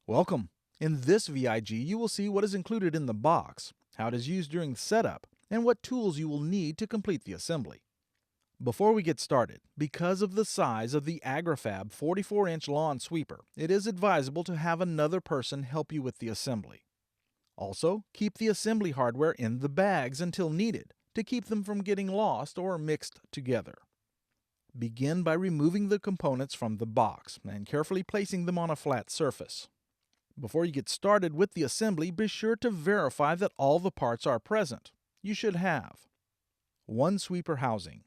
Welcome. In this VIG, you will see what is included in the box, how it is used during setup, and what tools you will need to complete the assembly. Before we get started, because of the size of the Agri-Fab 44-inch lawn sweeper, it is advisable to have another person help you with the assembly. Also, keep the assembly hardware in the bags until needed to keep them from getting lost or mixed together. Begin by removing the components from the box and carefully placing them on a flat surface. Before you get started with the assembly, be sure to verify that all the parts are present. You should have one sweeper housing,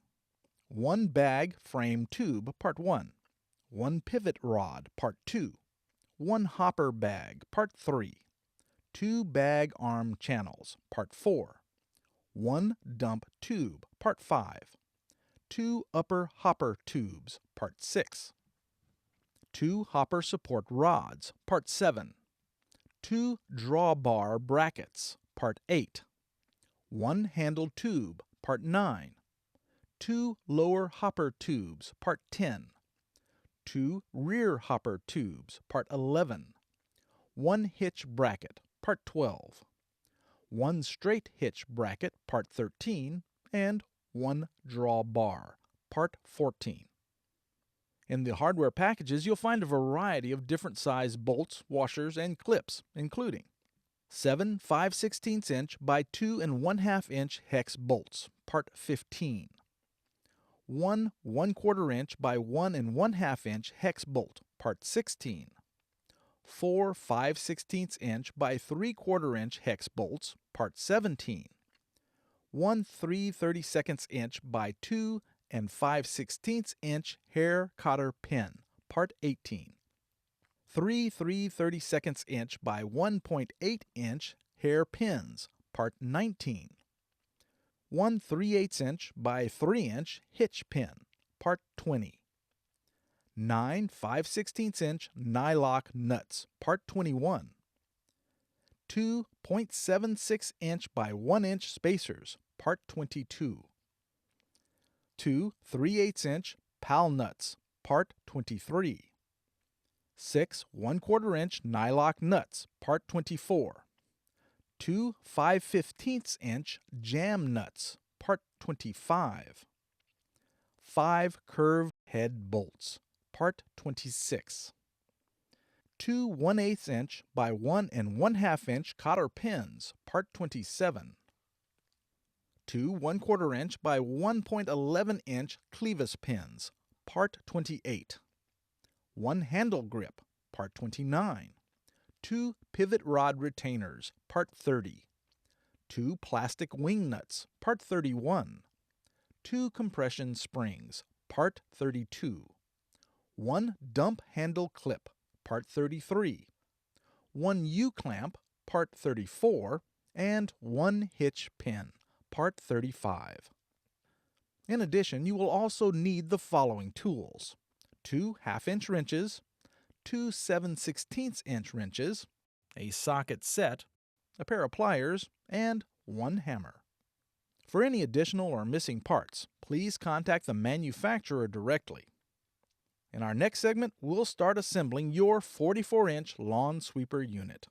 one bag frame tube, part 1, one pivot rod, part 2, one hopper bag, part 3, two bag arm channels, part 4, one dump tube, part 5, two upper hopper tubes, part 6, two hopper support rods, part 7, two drawbar brackets, part 8, one handle tube, part 9, two lower hopper tubes, part 10, two rear hopper tubes, part 11, one hitch bracket, part 12, one straight hitch bracket, part 13, and one drawbar, part 14. In the hardware packages, you'll find a variety of different size bolts, washers, and clips, including 7 5/16 inch by 2 1/2 inch hex bolts, part 15, one 1/4 inch by 1 1/2 inch hex bolt, part 16, four 5/16 inch by 3/4 inch hex bolts, part 17, one 3/32 inch by 2 5/16 inch hair cotter pin, part 18, three 3/32 inch by 1.8 inch hair pins, part 19, one 3/8 inch by 3 inch hitch pin, part 20, nine 5/16 inch nylock nuts, part 21, two 0.76 inch by 1 inch spacers, part 22, two 3/8 inch pal nuts, part 23, six 1/4 inch nylock nuts, part 24, two 5/15 inch jam nuts, part 25, five curved head bolts, part 26, two 1/8 inch by 1 1/2 inch cotter pins, part 27, two 1/4 inch by 1.11 inch clevis pins, part 28, one handle grip, part 29, two pivot rod retainers, part 30, two plastic wing nuts, part 31, two compression springs, part 32, one dump handle clip, part 33, one U-clamp, part 34, and one hitch pin, part 35. In addition, you will also need the following tools: two 1/2 inch wrenches, two 7/16 inch wrenches, a socket set, a pair of pliers, and one hammer. For any additional or missing parts, please contact the manufacturer directly. In our next segment, we'll start assembling your 44-inch lawn sweeper unit.